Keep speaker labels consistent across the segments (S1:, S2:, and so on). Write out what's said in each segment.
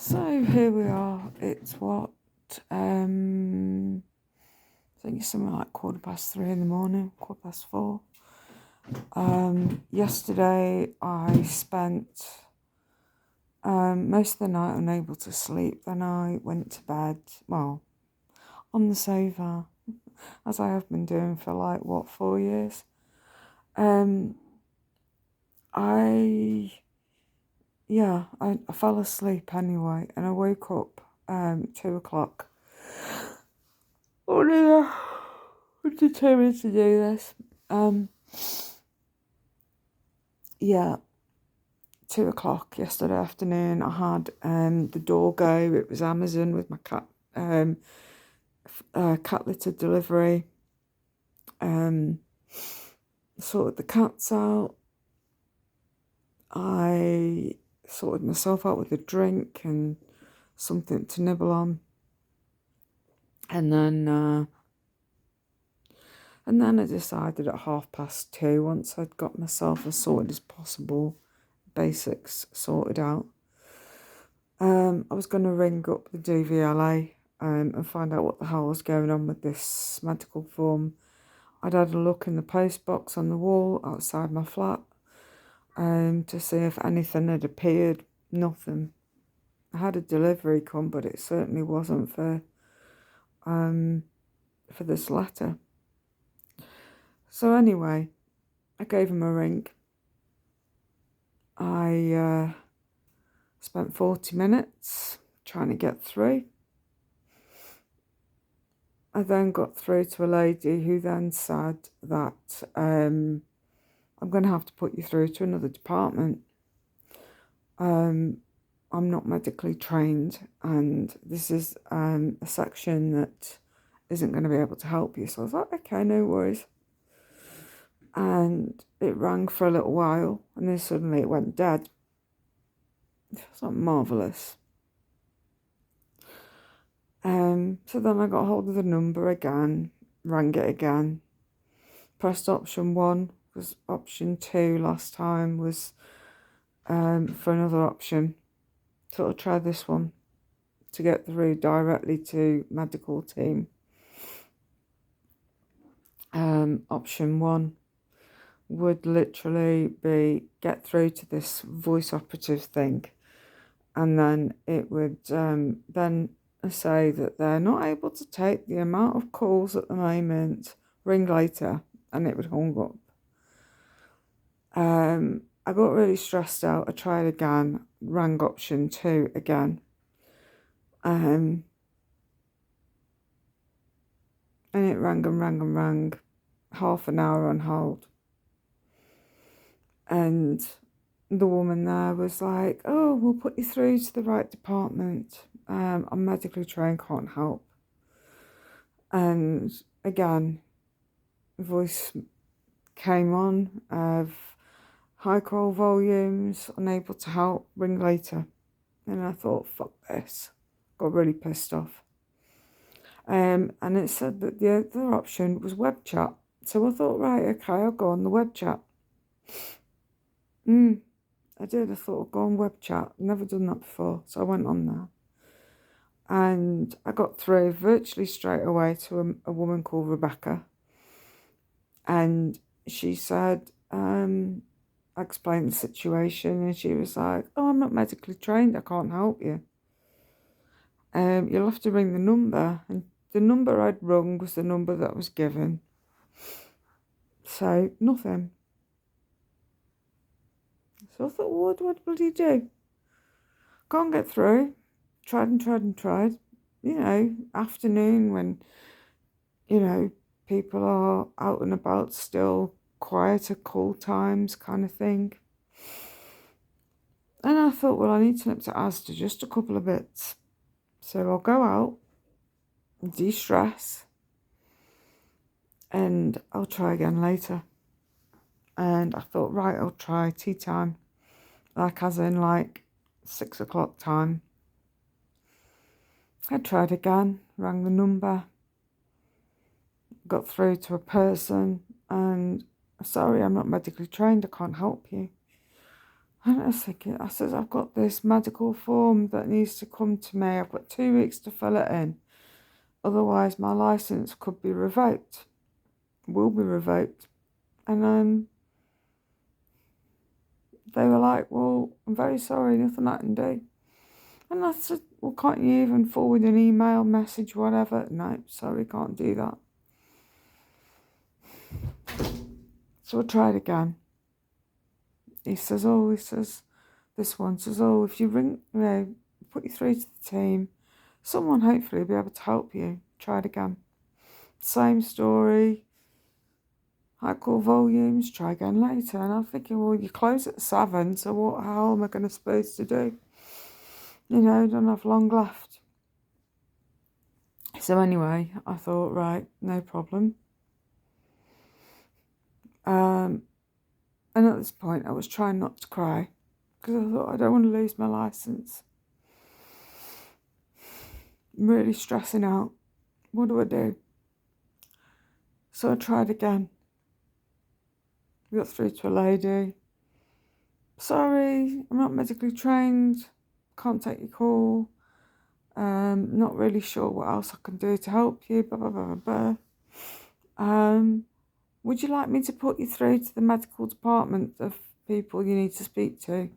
S1: So here we are. It's I think it's something like 3:15 in the morning, 4:15. Yesterday I spent most of the night unable to sleep. Then I went to bed, well, on the sofa, as I have been doing for 4 years. I fell asleep anyway, and I woke up 2 o'clock. Oh dear, I'm determined to do this. 2 o'clock yesterday afternoon. I had the door go. It was Amazon with my cat cat litter delivery. Sorted the cats out. I sorted myself out with a drink and something to nibble on. And then I decided at 2:30, once I'd got myself as sorted as possible, basics sorted out, I was going to ring up the dvla and find out what the hell was going on with this medical form. I'd had a look in the post box on the wall outside my flat to see if anything had appeared. Nothing. I had a delivery come, but it certainly wasn't for this letter. So anyway, I gave him a ring. I spent 40 minutes trying to get through. I then got through to a lady who then said that I'm going to have to put you through to another department. I'm not medically trained, and this is a section that isn't going to be able to help you. So I was like, okay, no worries. And it rang for a little while, and then suddenly it went dead. It was like marvellous. So then I got hold of the number again, rang it again, pressed option 1, because option 2 last time was for another option. So I'll try this one to get through directly to medical team. Option 1 would literally be get through to this voice operative thing, and then it would then say that they're not able to take the amount of calls at the moment, ring later, and it would hang up. I got really stressed out. I tried again, rang option 2 again, and it rang and rang and rang, half an hour on hold. And the woman there was like, oh, we'll put you through to the right department. I'm medically trained, can't help. And again, voice came on of high call volumes, unable to help, ring later. And I thought, fuck this. Got really pissed off. And it said that the other option was web chat. So I thought, right, okay, I'll go on the web chat. I did. I thought I'd go on web chat. Never done that before. So I went on there. And I got through virtually straight away to a woman called Rebecca. And she said, I explained the situation, and she was like, oh, I'm not medically trained. I can't help you. You'll have to ring the number. And the number I'd rung was the number that was given. So, nothing. So I thought, what do I bloody do? Can't get through. Tried and tried and tried. You know, afternoon when, people are out and about still, quieter call times kind of thing. And I thought, well, I need to nip to Asda just a couple of bits. So I'll go out, de-stress, and I'll try again later. And I thought, right, I'll try tea time. As in 6 o'clock time. I tried again, rang the number, got through to a person, and sorry, I'm not medically trained, I can't help you. And I was thinking, I said, I've got this medical form that needs to come to me. I've got 2 weeks to fill it in. Otherwise, my licence could be revoked, will be revoked. And they were like, well, I'm very sorry, nothing I can do. And I said, well, can't you even forward an email, message, whatever? No, sorry, can't do that. So I tried again. This one says, oh, if you ring, put you through to the team, someone hopefully will be able to help you. Tried again. Same story. I call volumes, try again later. And I'm thinking, well, you close at 7, so what the hell am I going to supposed to do? Don't have long left. So anyway, I thought, right, no problem. And at this point, I was trying not to cry because I thought, I don't want to lose my licence. I'm really stressing out. What do I do? So I tried again. Got through to a lady. Sorry, I'm not medically trained. Can't take your call. Not really sure what else I can do to help you. Blah, blah, blah, blah, blah. Would you like me to put you through to the medical department of people you need to speak to?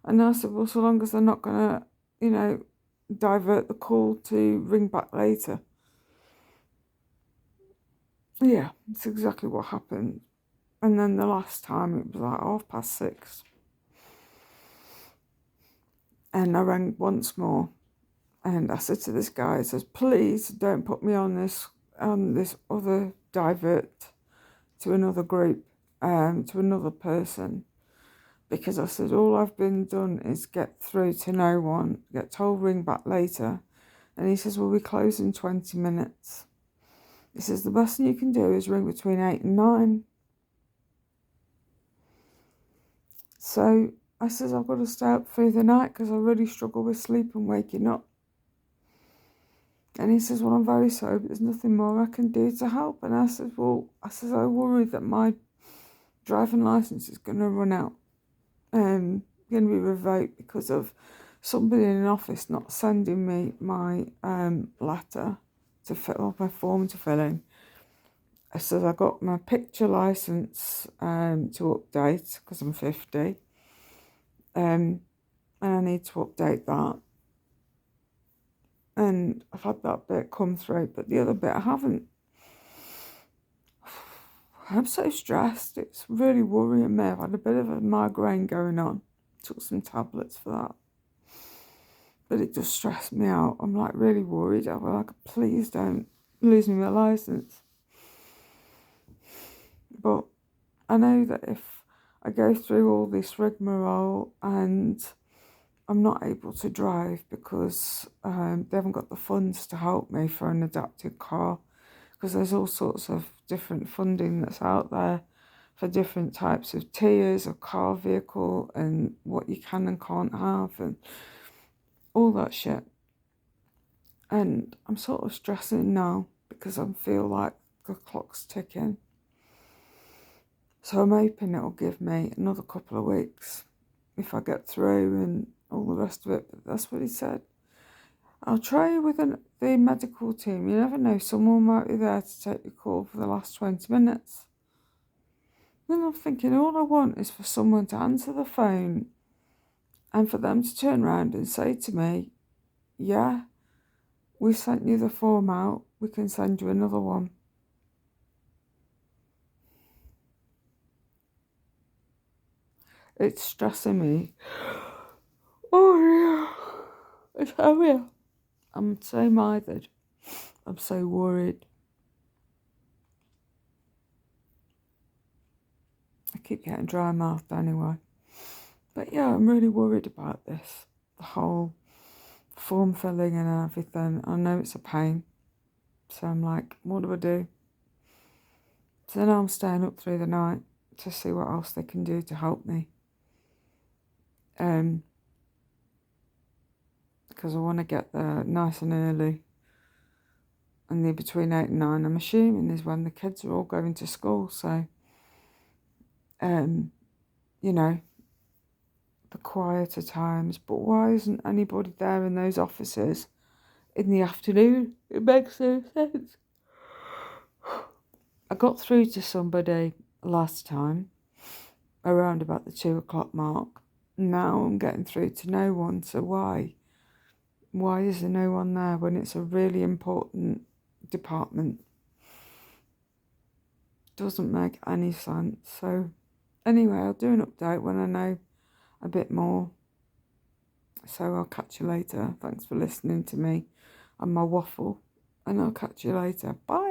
S1: And I said, well, so long as they're not going to, divert the call to ring back later. Yeah, that's exactly what happened. And then the last time it was like 6:30. And I rang once more. And I said to this guy, I says, please don't put me on this other divert to another group, to another person. Because I said, all I've been done is get through to no one, get told ring back later. And he says, well, we close in 20 minutes. He says, the best thing you can do is ring between 8 and 9. So I says, I've got to stay up through the night because I really struggle with sleep and waking up. And he says, well, I'm very sorry, but there's nothing more I can do to help. And I said, I worry that my driving licence is going to run out. Going to be revoked because of somebody in an office not sending me my letter to fill up my form to fill in. I said I got my picture licence to update because I'm 50, and I need to update that. And I've had that bit come through, but the other bit I haven't. I'm so stressed. It's really worrying me. I've had a bit of a migraine going on. Took some tablets for that. But it just stressed me out. I'm like really worried. I'm like, please don't lose me my licence. But I know that if I go through all this rigmarole and I'm not able to drive because they haven't got the funds to help me for an adapted car, because there's all sorts of different funding that's out there for different types of tiers of car vehicle and what you can and can't have and all that shit. And I'm sort of stressing now because I feel like the clock's ticking. So I'm hoping it'll give me another couple of weeks if I get through and all the rest of it. But that's what he said. I'll try with the medical team. You never know, someone might be there to take your call for the last 20 minutes. Then I'm thinking, all I want is for someone to answer the phone and for them to turn around and say to me, yeah, we sent you the form out, we can send you another one. It's stressing me. Oh yeah, it's heavy. I'm so mithered. I'm so worried. I keep getting dry mouthed anyway. But yeah, I'm really worried about this. The whole form filling and everything. I know it's a pain. So I'm like, what do I do? So now I'm staying up through the night to see what else they can do to help me. Because I want to get there nice and early. And they're between 8 and 9, I'm assuming, is when the kids are all going to school. So, the quieter times, but why isn't anybody there in those offices in the afternoon? It makes no sense. I got through to somebody last time around about the 2 o'clock mark. Now I'm getting through to no one, so why? Why is there no one there when it's a really important department? Doesn't make any sense. So anyway, I'll do an update when I know a bit more. So I'll catch you later. Thanks for listening to me and my waffle, and I'll catch you later. Bye.